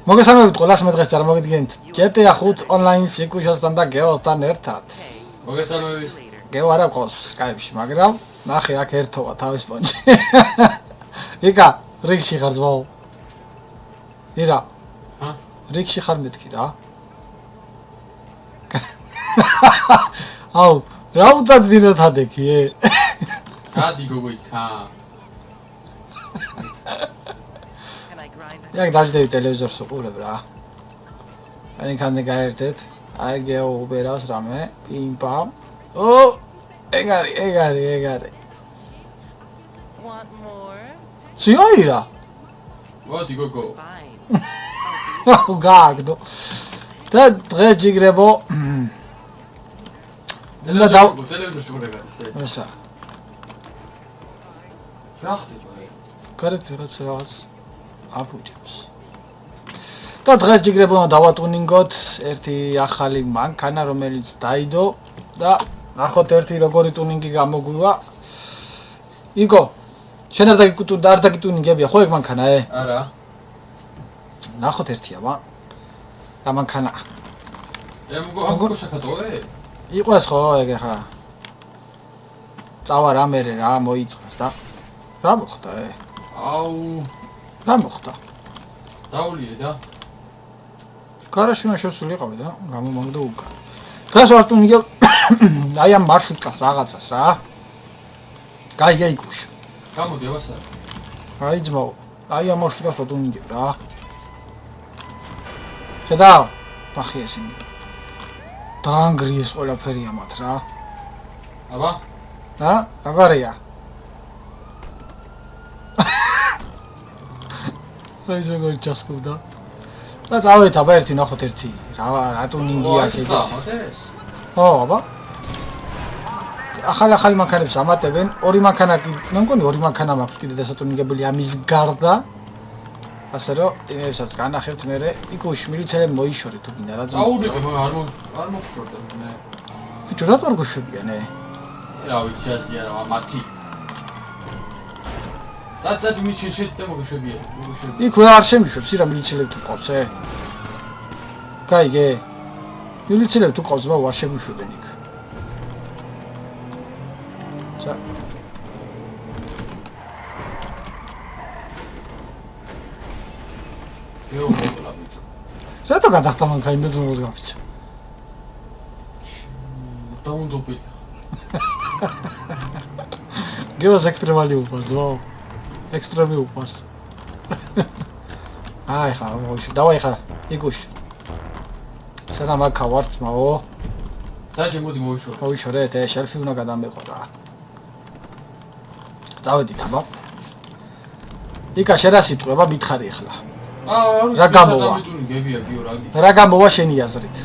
მოგესალმებით ყველას, მე დღეს წარმოგიდგენთ GTA 5 online სიკვდილთან და გეოსთან ერთად. მოგესალმებით. გეო არ აქვს Skype-ში, მაგრამ ნახე აქ ერთოა თავის პონჩი. იკა, რიგში ხარ ზვაო. ირა. რიგში ხარ მეთქი რა. აუ, რა უწად დინოთ ადექი, გადი გოგოიქა. Jak daždej televizor uquleb რა. Ani kande gaertet. Ai geo uberas rame. Pim pam. O! Egari. Want more? Sioira. მოდი გოგო. Fine. Gagdo. და დღეს ჯიგრებო. და და ტელევიზორში ყურება ისე. ესა. რა ხდება? კარეთ რაღაც აფუჭებს. და დღეს ჯიგრებო დავატუნინგოთ ერთი ახალი მანქანა, რომელიც დაიდო და ნახოთ ერთი როგორი ტუნინგი გამოგვივა. იგო, შენ არ დაგიტუნინგებია ხო ეგ მანქანა, არა. ნახოთ ერთია, ვა. რა მანქანა. მოგო შეკატოვე? იყვეს ხო ეგ ხა. წავა რა მერე რა მოიწყას და რა მოხდა, აუ, რა მოხდა? დაულიე და. გარაში უნდა შესულიყავი და გამომაგდო უკან. დღეს ვარ ტუნინგებ აი ამ მარშრუტკას რაღაცას რა. გაიგე იკუშ. გამოდი ავასა. აი ძმაო, აი ამ მარშრუტკას ვარ ტუნინგებ რა. შედაო, ნახე ისინი. დაანგრიეს ყველაფერი ამათ რა. აბა, რა? როგორია? აი ზოგადად ჩასკობდა. და წავედით აბა ერთი ნახოთ ერთი. რა ტუნინგია ეგეთ. ო, აბა. ახალი მანქანებს ამატებენ. ორი მანქანა კი, მე მგონი ორი მანქანა მაქვს კიდე დასატუნინგებელი ამის გარდა. ასე რომ, იმესაც განახებთ მერე. იქუში მილიცელები მოიშორე თუ გინდა რა ძმა. აუდიყო, არ მოგშორდა მე. ბიჭო, რატო არ გუშვებიან, რა ვიცი, აზია რა მათი. წაწად მიჩენშეთ და მოგშვებია. იქ არ შემიშვებს, ირა მილიცელები თუ ყავს, გაიგე? მილიცელები თუ ყავს, ბაუ არ შემიშვებენ იქ. ცა ეო მოკლა ბიჭო. რატო გადახტა მანქანა და ძმოს გავიცა? დაუნდობი. გევას ექსტრემალი უყარს, ზვაო. ექსტრემი უყარს. აი ხა, დავაი ხა, იგუში. სადა მაქა ვარ ძმაო. დაჯე მოდი მოიშორო. მოიშორეთ, შელფი უნდა გადამეყო რა. წავედით აბა. იკა შენ რა სიტყვება მითხარი ახლა. რა გამოვა? გებია გიო რა. რა გამოვა შენი აზრით?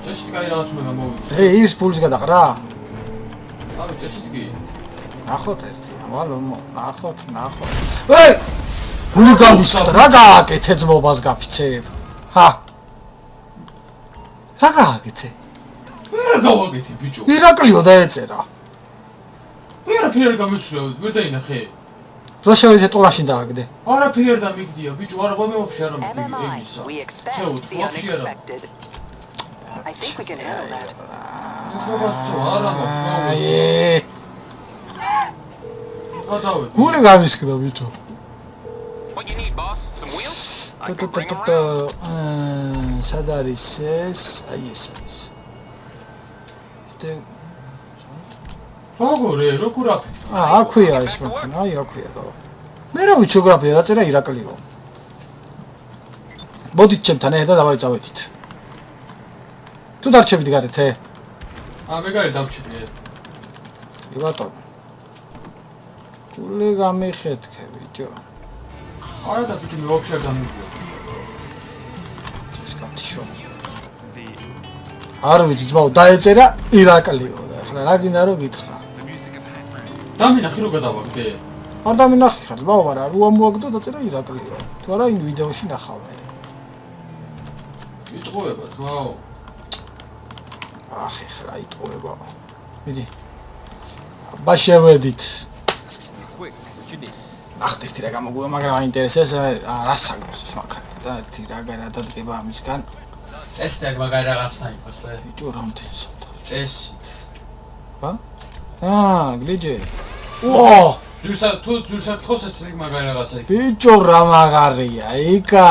ჭეშით კაი რაღაც მე გამოვიდა. დღე ის ფულს გადაყრა? ავი ჭეშით კი. ნახოთ ერთი, ავალო, ნახოთ. ეი! გული გამისხდა, რა გააკეთე ძმობას გაფიცებ? ჰა. რა გააკეთე? რა გავაკეთე ბიჭო? ირაკლიო დაეწერა. არაფერი არ გამისვრევ, ვერ დაინახე. რა შევეძე ტოლაში დააგდე? არაფერი არ დამიგდია ბიჭო, არა მე ვაფშე არ MMI, მიგდია. we expect the unexpected. I think we can handle that. არა მოხდა. გადავედი. გული გამისხდა ბიჭო. What you need, boss? Some wheels? I can bring 'em around. სად არის ეს? აი ეს არის. როგორ აფიქრე? აქვია ეს მანქანა, აი აქვია და. მე რა ვიცი გრაფია დაწერა ირაკლიო. მოდით ჩემთან და დავაი წავედით. თუ დარჩებით გარეთ, მე გარი დავჩები. კი ბატონო. გული გამიხეთქე ბიჭო. არა და ბიჭო მე ვაფშე არ დამიგდია. ეს კაცო. არ ვიცი ძმაო, დაეწერა ირაკლიო. ახლა რა გინდა რომ გითხრა? დამინახე რომ გადავაგდე. არ დამინახე ხარ, ძმაო, არა, რო ამოაგდო დაწერა ირაკლიო. თუ არა იმ ვიდეოში ნახავე. იტყუება ძმაო. ახ ეხლა იტყუება. მიდი. ბაშევედით. Quick, what you need? ნახეთ ერთი რა გამოგვივა, მაგრამ აინტერესებს რა საგოს ეს მანქანა. ერთადერთი რა დადგება ამისგან. ეს ეგ მაგარი რაღაცა იყოს ე. ბიჭო რამდენი სამთავ. ეს ბა? გლიჯე. ო! ჯურსა თქოს ეს ეგ მაგარი რაღაცა იქ. ბიჭო რა მაგარია, იკა.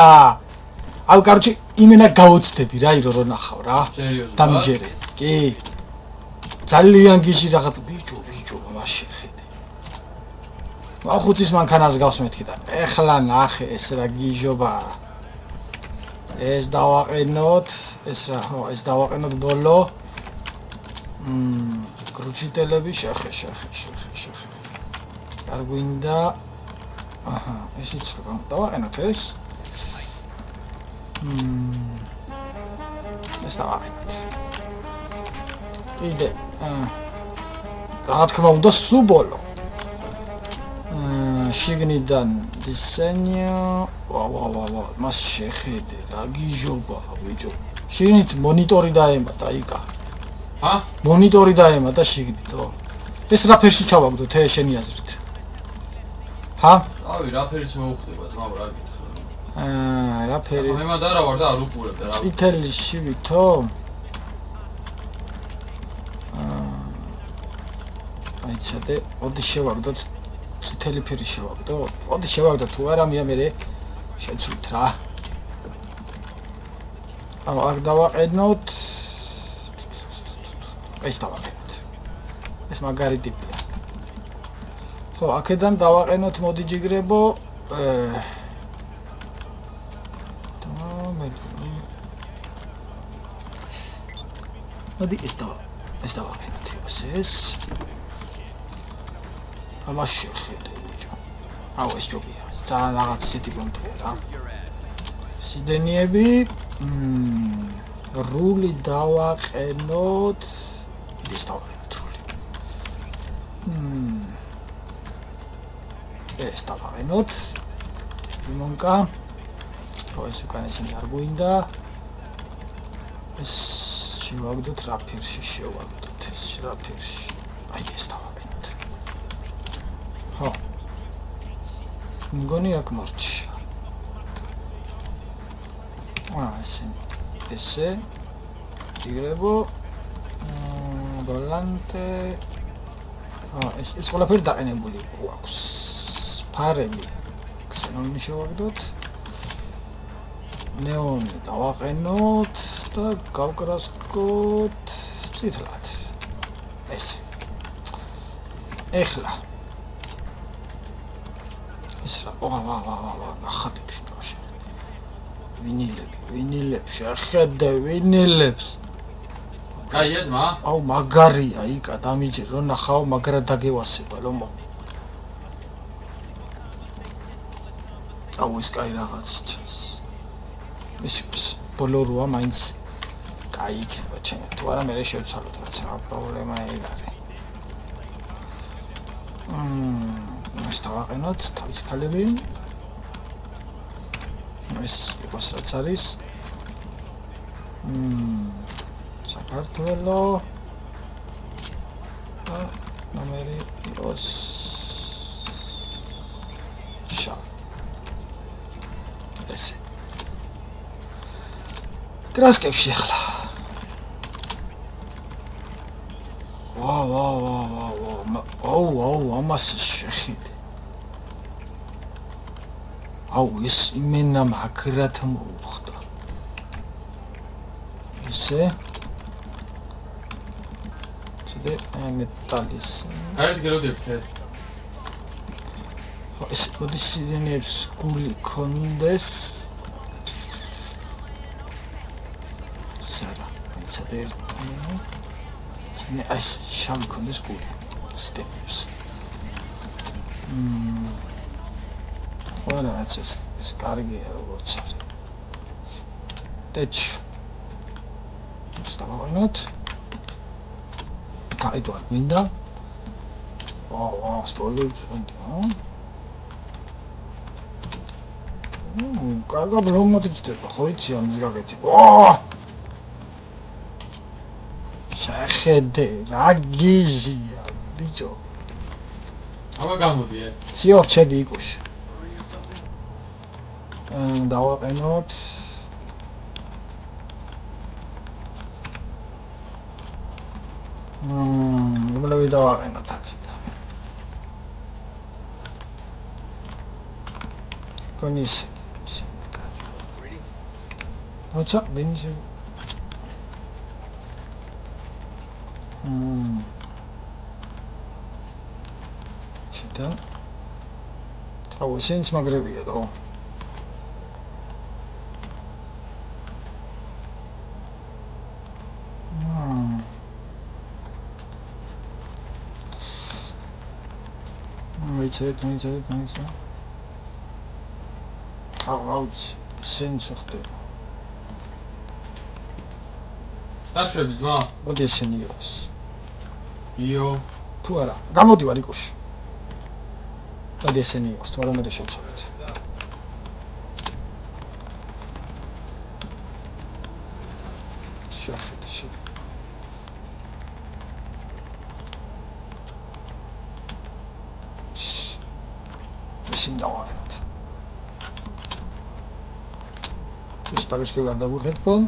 აუ კარჩი იმენა გაოცდები რა ირო რო ნახავ რა. სერიოზულად? დამიჯერე. კი. ძალიან გიჟი რაღაც ბიჭო მაშინ ხედე. ახუცის მანქანას გავს მეთქიდან. ეხლა ნახე ეს რა გიჟობა. ეს დავაყენოთ, ეს დავაყენოთ ბოლო. კრუჩიტელები შეხე. არ გვინდა. აჰა, ესეც რა დავაყენოთ ეს. ეს დავაყენოთ. კიდე რა თქმა უნდა სუბოლო. შიგნიდან დისენიო. ვა, მას შეხედე რა გიჟობა, ბიჭო. შიგნით მონიტორი დაემატა იკა. ჰა? მონიტორი დაემატა შიგნითო. ეს რა ფერში ჩავაგდოთ შენი აზრით? ჰა? რავი, რა ფერიც მოუხდება, ძმაო, რა გითხრა. რა ფერი? მე მანდარა ვარ და არ უყურებ და რა. წითელი შივითო? აიცადე, ოდი შევაგდოთ წითელი ფერი შევაგდოთ. ოდი შევაგდოთ თუ არა მე შეცვლით რა. აუ აქ დავაყენოთ. ეს დავაყენოთ. ეს მაგარი ტიპია. ხო, აქედან დავაყენოთ მოდი ჯიგრებო. მოდი ეს დავაყენოთ ეს. ამას შეხედე ბიჭო. აუ ეს ჯობია. ძალიან რაღაც ისეთი პონტია რა. სიდენიები რული დავაყენოთ. ეს დავაყენოთ რული. ეს დავაყენოთ. ლიმონკა. ხო ეს უკან ისინი არ გვინდა. ეს შევაგდოთ რა ფერში შევაგდოთ ეს რა ფერში. აი ეს დავაყენოთ. ხო. მგონი აქ მარჩი. ესე. იგრებო. ბოლანტე. ეს ყველაფერი დაყენებული აქვს. ფარები. ქსენონი შევაგდოთ. ნეონი დავაყენოთ და გავკრასკოთ წითლად. ესე. ეხლა ეს რა ნახატებში ნაშენ ვინილები შეხედე ვინილებს კაია ძმა? აუ მაგარია იკა დამიჯერ რომ ნახავ მაგრად დაგევასება ლომო აუ ეს კაი რაღაც ჩანს ეს ბოლო როა მაინც კაი იქნება ჩემი თუ არა მე შევცვალოთ რაც რა პრობლემა ეგ არის ეს დავაყენოთ თავის ქალები ეს იყოს რაც არის საქართველო და ნომერი იყოს შა ესე კრასკებში ახლა ვაუ ამას შეხედე აუ ეს იმენა მაგრად მოუხდა ესე ცდე მეტალის არის გეროდებთ ეს მოდი სიდენებს გული კონდეს სარა ცდე ეს შავი კონდეს გული სიდენებს Voilà, es კარგია როგორც არის. ტეჩ. სტავაინოთ. კაი თუ არ მინდა. სპოილერს ვენდია. კარგად რომ მოწდება, ხო იცი ამ ზიგაგეთი. შეხედე, რა გიჟია, ბიჭო. აბა გამოდი. სიორჩები იკუშ. დავაყენოთ რომელი დავაყენოთ აქეთ კონის როცა ვინიში შეთა აუ სენს მაგრებია რო მიჩეთ აუ სენს ხდება დაშვები ძმა? მოდი ესენი იყოს იო თუ არა გამოდივარ იკოში მოდი ესენი იყოს თუ არა მე შევცვალოთ შეხედე ისინი დავარეთ ეს პაგეშკი გარდაგუხეთ კომ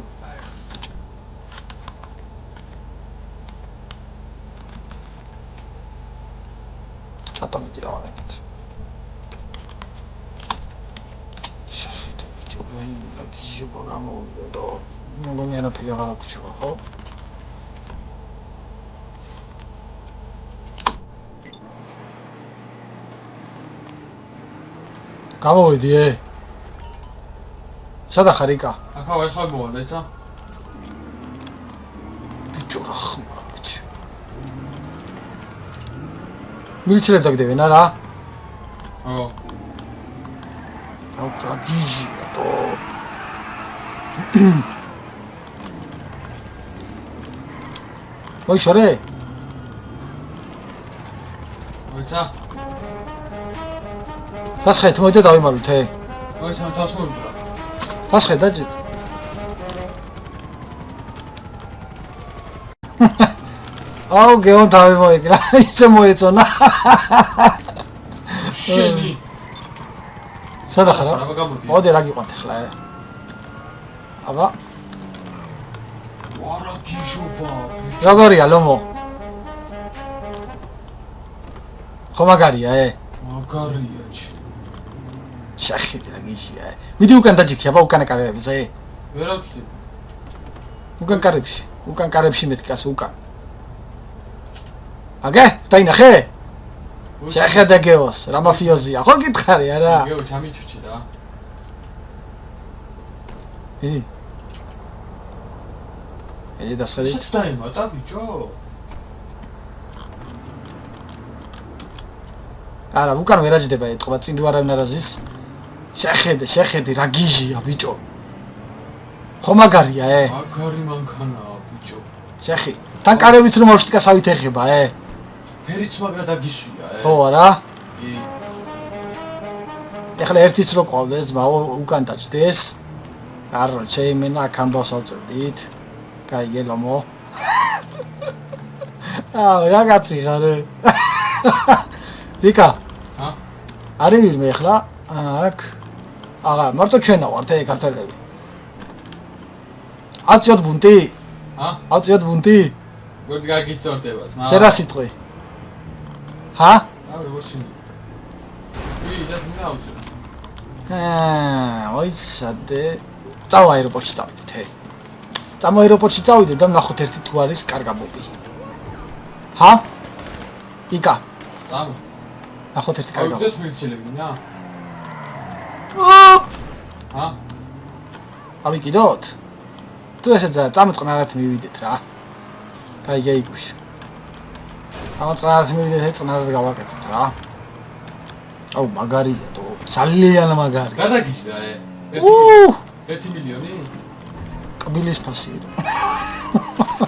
ატომი დავარეთ შეხედე ჯობენ გიჟობა გამოვიდა და მოგონი არაფერი აღარ აქვს ხო გამოვიდი სადა ხარ იკა ახლა ეხლა მოვარდა ცა ბიჭო რა ხმაგჭ მილჩერებ დაგდევენ არა ო აუ რა გიჟია то ой შორე ოიცა დასხეთ მოდი დავიმალოთ ოიცა თასმოვიდა დასხეთ დაჭი აუ გეონ დავიმოიგრა ისე მოეწონა შენი სადა ხარ აბა გამოდი მოდი რა გიყვანთ ახლა აბა ვარა გიჟობა როგორია ლომო ხო მაგარია მაგარია შეხედე რა გიჟია მიდი უკან დაჯიქი აბა უკან კარებში ვერ აღვწდი უკან კარებში მეთქი ასე უკან აგე დაინახე შეხედე გეოს რა მაფიოზია ხო გითხარი არა გეო ჩამიჩუჩი რა დასხედი შენ დაიმატა ბიჭო არა უკან ვერ აჯდება ეთყობა წინ თუ არავინ არ აზის შეხედე რა გიჟია ბიჭო ხო მაგარია მაგარი მანქანაა ბიჭო შეხი თან კარებიც რომ მოშტიკასავით ეხება ფერიც მაგრა დაგიშვია ხო არა კი ეხლა ერთიც რო ყავდეს ბაო უკან დაჭდეს არო შეიმენა აქ ამბავს ავწერდით კაი ლომო აუ რაგაცი ხარე იკა არის ვირმე ეხლა აქ აღა მარტო ჩვენა ვართ ქართველები აწიოთ ბუნტი აწიოთ ბუნტი გოც გაგისწორდება ძმა შერა სიტყვი ჰა აუ როგორ შენი ვი და მე აუწევ ოიცადე წავა აეროპორტში წავიდეთ წამო აეროპორტში წავიდე და ნახოთ ერთი თუ არის კარგაბობი ჰა იკა წამო ნახოთ ერთი კარგაბობი აუწევთ მილჩელები რა ჰა ავიკიდოთ თუ ესე წამოწყნარად მივიდეთ რა კაი გაიგუშ წამოწყნარად მივიდეთ წნარად გავაკეთოთ რა აუ მაგარია თო ძალიან მაგარი გადაგიჟდა 1 მილიონი კბილის ფასი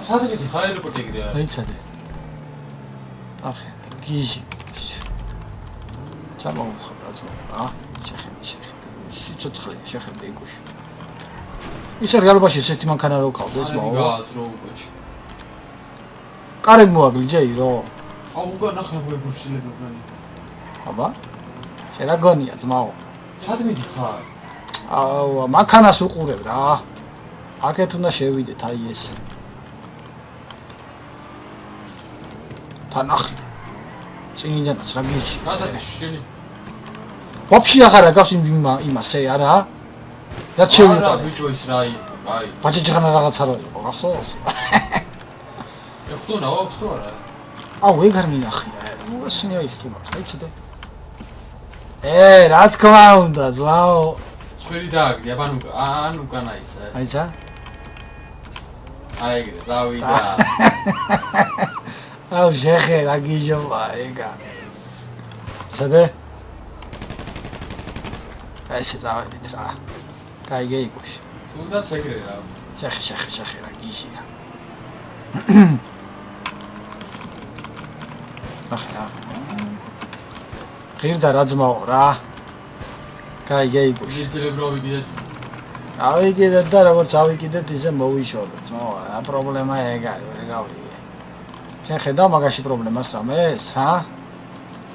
სადღეთი ხა აეროპორტი ეგრეა აიცადე ახე გიჟი ჩამოვხაბა რა შეხედე სიცოცხლე შეხედე იგუშ ის რეალობაში ესეთი მანქანა რო ყავდეს ბაო გააზრო უკეთში კარები მოაგლიჯეი რო აუ უკან ახლა მოეგურშილებობანი აბა შენ რა გონია ძმაო სად მიდი ხარ აუ, მანქანას უყურებ რა. აქეთ უნდა შევიდეთ, აი ეს. თან ახლა. წინიდანაც რა გიში. შენი. ვაფშე აღარ აგავს იმასე, არა? რა არა, შევიყო? ბიჭო ის რა აი. ბაჭეჭხანა რაღაცა რო იყო, გახსოვს? ეხტუნა, აქვს თუ არა? აუ, ეგარ მინახია. უასინია ის თუნდაც, აიცოდე. რა თქმა უნდა, ზვაო. წვირი დააგდი, ან უკანა ისე. აიცა? აი ეგრე, დავიდა. აუ, შეხე, რა გიჟობა, ეგა. სადე? ესე დავედით რა. კაი გეიგუში. თუნდაც ეგრე რა. შეხე, რა გიჟია. ახლა. ღირდა რა ძმაო რა. კაი გეიგუში. შეიძლება რომ ვიგიდეთ. ავიგიდეთ და როგორც ავიგიდეთ, ისე მოვიშორდეთ. ძმაო, რა პრობლემა ეგ არის, ვერ გავიგე. შენ ხედავ მაგაში პრობლემას რამეს, ჰა?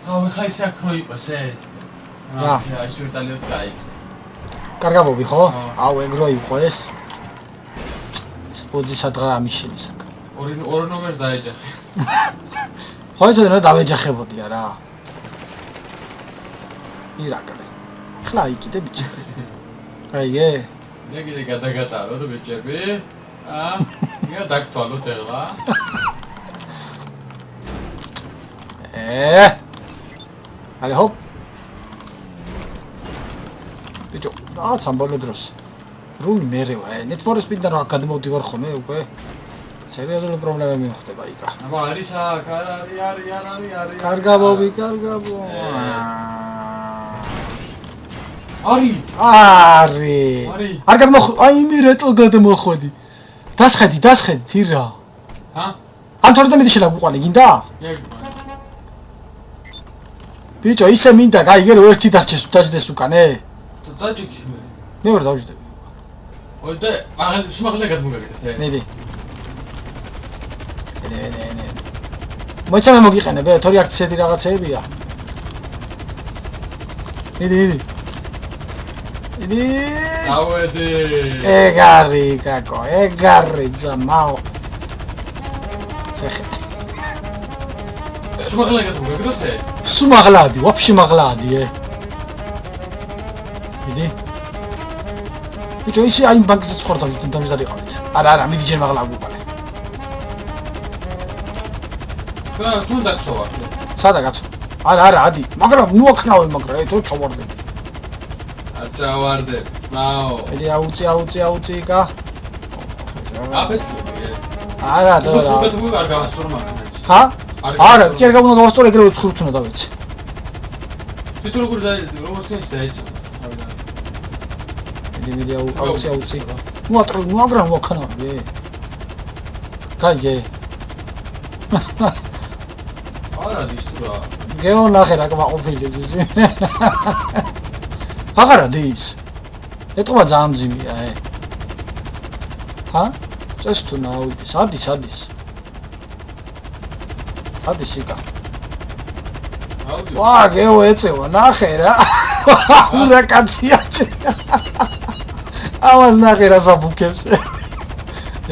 აუ, ხა ისე აქ რო იყოს, რა? აი, შურტალიოთ კაი. კარგაბობი ხო? ხო. აუ, ეგ რო იყო ეს. სპოძი სადღა ამიშილის აქ. ორი ნომერს დაეჯახე. ხო იცოდი რა დავეჯახებოდია რა. ირაკრე. ხლა იქიდე ბიჭი. აიგე? მე კიდე გადაგატარო და ბიჭები. მე დაგთვალოთ ეხლა. აი ჰოპ. ბიჭო, რა სამბოლო დროს. რული მერევა, Need for Speed-დან რა გადმოვდივარ ხოლმე უკვე. სერიოზული პრობლემები მიხვდება იქა. აბა არის აქ, არის. კარგაბობი. არის. არ გადმოხვ, აი მე რეტო გადმოხვედი. დასხედი, თირა. ჰა? ან თორემ მეტი შეგუყანი, გინდა? ბიჭო, ისე მინდა, გაიგე რომ ერთი დაჭდეს უკანე. დაჭიქი მე. მე ვერ დავждები. ой და მაგალითად გადმოგაგეთ. ნედი. მოიცა მე მოგიყენებ, თორი აქციები რაღაცეებია. ნედი. დავედი. ეგარი, კაკო, ძმაო. შეხე. მაგალითად გადმოგაგეთ. სუმაღლადი, ვაფშე მაღლადი, მიდი. ბიჭო, ისე აი ბანკზე ცხოვრდა დამიზარიყავით. არა, მიდი ჯერ მაღლა გვიყოლე. თუნდაც სოვა. სადა კაცო? არა, ადი. მაგრამ ნუ აქნავე, მაგრამ ეთო ჩავარდები. ჩავარდე. ნაო. მიდი აუცი იკა. აფეთქე. არა, და. თუ არ გავასწორო მაგას. ჰა? არა, კი არ გავუნა გავასწორო ეგრევე ცხრუთუნა დავეცი. თვითონ როგორ დაიწყო? მიდი აუცი. ნუ მაგრამ მოქნავე. კაიგე. არა დისტურა. გეონახე რა კმაყოფილი ზი. აღარა დის. ეტყობა ძალიან მძიმეა, ჰა? წეს თუ ნაუდის, ადის. ადის იკა. ვა, გეო ეწევა, ნახე რა. ურა კაცია. ამას ნახე რა საბუქებს.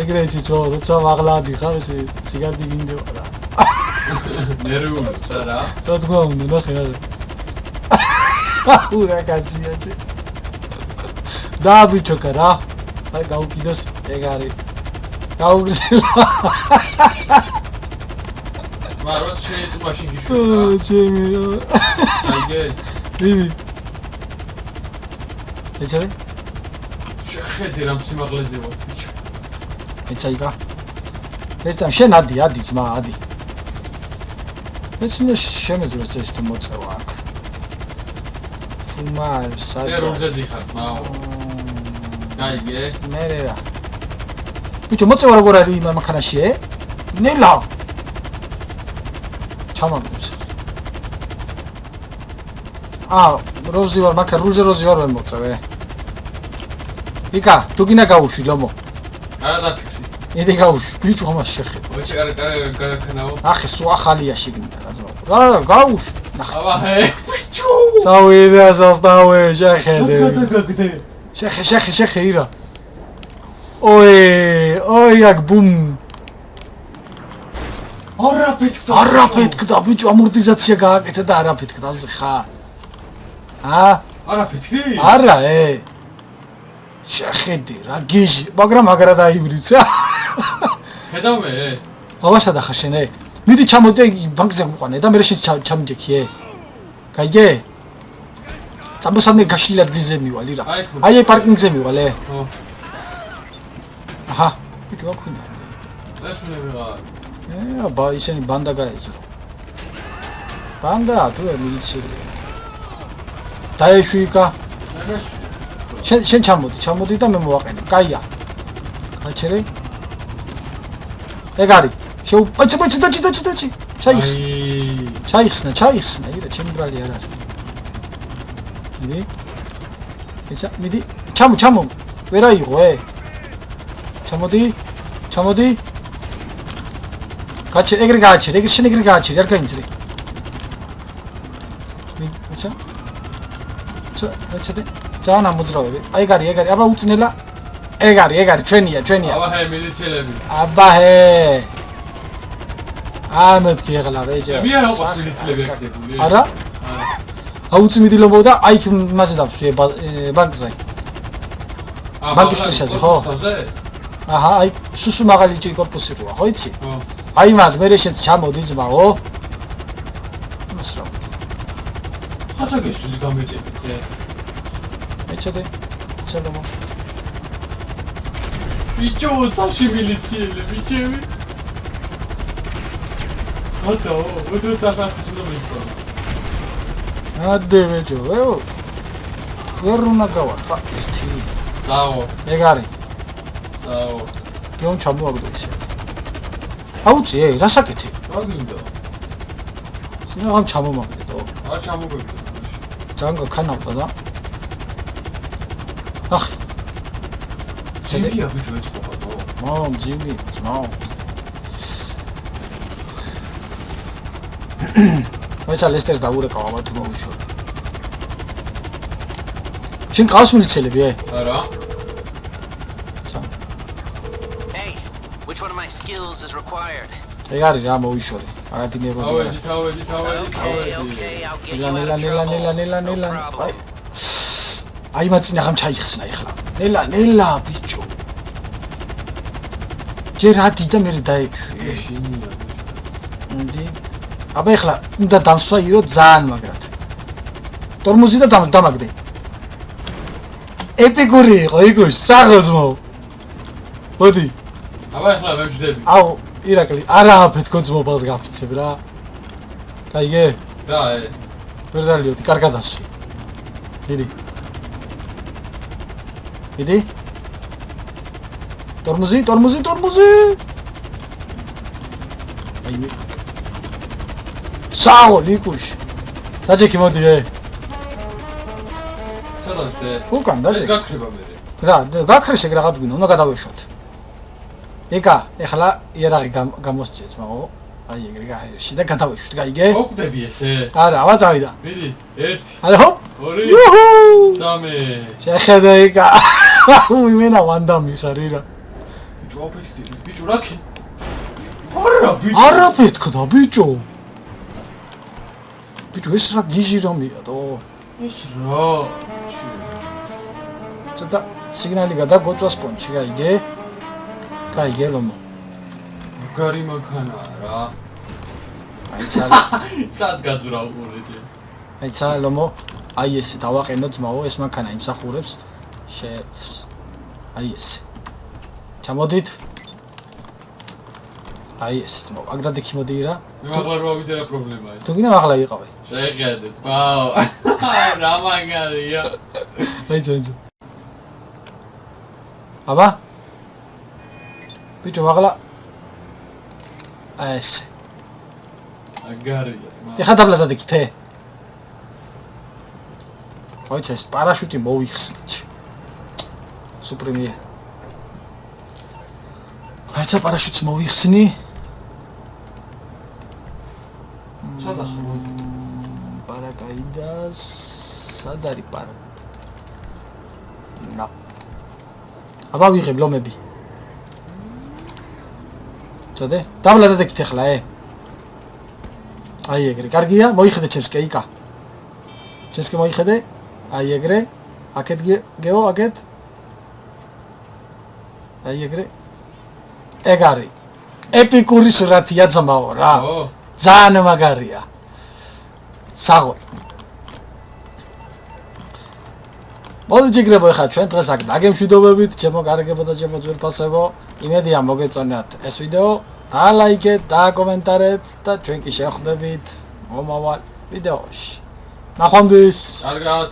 ეგრეცი ძო, როცა მაღლადი ხარ, ესე სიგარდი გინდება რა. ნერვულობს რა. რა თქმა უნდა, ნახე რა. ურა კაცია. და ბიჭოკა რა. აი გაუკიდოს ეგ არის. გაუგზელა. მაროს შეიძლება მაშინ გიშვება. ჩემი რა. აიგე. დიდი. ეცე? შეხედე რამ სიმაღლეზე ვარ ბიჭო. ეცაიკა. ეცა შენ ადი ძმა, ადი. ეცნე შემეძლოს ეს თუ მოწევა აქ. ფუმარ სადა. მე როზე ზიხარ, მაო. აიგე. მერე რა. ბიჭო მოწევა როგორ არის იმ მანქანაში, ნელა. ჩამაგდებს. როზი ვარ, მაგრამ რუზე ვარ ვერ მოწევე. იკა, თუ გინდა გავუშვი, ლომო. არა დაფიქრი. იდი გავუშვი, ბიჭო ამას შეხედე. ოჩი არა გაგაქნაო. ახე სულ ახალია შეგინდა რა ზო. რა გავუშვი. აბა ჰე. წავიდე ასასტავე, შეხედე. გაგდე. შეხე ირა. ოი აქ ბუმ. არაფეთქდა ბიჭო ამორტიზაცია გააკეთა და არაფეთქდა აზე ხა. არა ფეთქი? არა შეხედი რა გიჟი მაგრამ აგრა დაიბრიცა. ხედავე? ავაშა და ხაშენე. მიდი ჩამოდე ბანკზე გვიყვანე და მე ჩამიჯექიე. გაიგე? წამოსანე გაშლილი ადგილზე მივალ ირა. აი პარკინგზე მივალე. ხო. აჰა, ბიჭო აქვინა. ეს უნდა აბა ისინი ბანდა გაეჭრა. ბანდა თუ მილიცია. დაეშვიკა. შენ ჩამოდი და მე მოვაყენე. კაია. გაჩერე. ეგ არის. დაჭი. ჩაიხსნა, ირა ჩემი ბრალი არ არის. მიდი. ჩამო. ვერა იყო ჩამოდი. გაჩერე, ეგრე გააჩერე, არ გაინძრე. ვაჩადე. ძალიან ამოძრავები. ეგ არის, აბა უწნელა. ეგ არის, ჩვენია. აბა ჰე მილიციელები. აბა ჰე. ამეთქი ეგლა ვეჯა. მე არ ვყავს მილიციელები აქტებული. არა? აუწმიდი ლომბოდა, აი მასე დავსვე ბანკზე. ბანკის პრესაზე, ხო? აჰა, აი სუსუ მაღალი კორპუსი როა, ხო იცი? ხო. აი მაგ მე შეც ჩამოდი ძმაო. იმას რა. ხათაგეს ის გამეტები. ეჩადე. ჩალომო. ბიჭო, წაში მილიციელები, ჩემი. ხათო, უძრეს ახალს უნდა მიყვა. ადე ბიჭო, ვერ უნდა გავატყა ეს თი. წაო. ეგ არის. წაო. გეონ ჩამოაგდო ისე. აუწი, რასაკეთე? რა გინდა? შენ ამ ჩამომაგდო. არ ჩამოგვეკეთე. ჯანგო ქანავდა და. ახ. ჯიბია ბიჭო ეთქობადო. ჯიბი, ვეცა ლესტერს დაურეკავ აბა თუ მოვიშორი. შენ ყავს მილიციელები? არა. Hey, which one of my skills is required? ეგ არის რა მოვიშორი. აგათი ნერვები. თავედი. Okay, I'll get you out of ნელა. აი მაწინა ხამ ჩაიხსნა ეხლა. ნელა ბიჭო. ჯერ ადი და მე დაექვი. შინია. ნდი. აბა ეხლა უნდა დამსვა ირო ძალიან მაგრად. ტორმოზი და დამაგდე. ეპიკური იყო იგუშ, საღოძმო. მოდი. აბა ეხლა ვებჯდები. აუ, ირაკლი, არაფეთ გოძმობას გაფიცებ რა. გაიგე? რა ვერ დალიოდი, კარგად ასში. მიდი. ტორმოზი. აი მე. საო ლიკუშ. დაჯექი მოდი სადაც უკან დაჯექი. ეს გაქრება მე. რა, გაქრეს ეგ რაღაც გვინდა, უნდა გადავეშვათ. ეკა, ეხლა იარაღი გამოსწიეთ, მაგო. აი ეგრე გაიში და გადავეშვით, გაიგე? მოკვდები ესე. არა, აბა წავიდა. მიდი, 1. არა, ჰოპ. 2. იუჰუ! 3. შეხედე ეკა. იმენა ვანდამი ხარი რა. ბიჭო რა კი? არა, ბიჭო. არა ფეთქდა, ბიჭო. ბიჭო, ეს რა გიჟი რომია თო? ეს რა? ცოტა სიგნალი გადაგოწვა სპონჯი, გაიგე? გაიგე ლომო. მაგარი მანქანა რა. აი ცალე. სად გაძრავ ყურეჭე. აი ცალე ლომო. აი ესე დავაყენო ძმაო, ეს მანქანა იმსახურებს შეფს. აი ესე. ჩამოდით. აი ეს ძმაო, აქ დადექი მოდი რა. მე მაღლა რო ავიდე რა პრობლემაა. თუ გინდა მაღლა იყავე. შეხედეთ, ვაუ. რა მაგარია. აი ძმაო. აბა? ბიჭო მაღლა. აი ესე. აგარია ძმა. ეხა დაბლა დადექით. ოიც ეს პარაშუტი მოიხსნით. სუპრემია. აიცა პარაშუტს მოიხსნი. სადახო? პარაკაიდას, სად არის პარა? ნა. აბა ვიღებ ლომები. წოდე? დაბლა დადეკით ახლა, აი ეგრე. კარგია, მოიხედე ჩემს კეიკა. ჩემს კე მოიხედე? აი ეგრე. აქეთ გეო, აქეთ. აი ეგრე. ეგ არის. ეპიკური სურათია ძმაო რა. ო, ძალიან მაგარია. საღო. მოდი ჯიგრებო ხა ჩვენ დღეს აქ დაგემშვიდობებით, ჩემო კარგებო და ჩემო ძვირფასებო. იმედია მოგეწონათ ეს ვიდეო. დაალაიქეთ, დააკომენტარეთ და ჩვენ კი შევხვდებით მომავალ ვიდეოში. ნახვამდის. კარგად.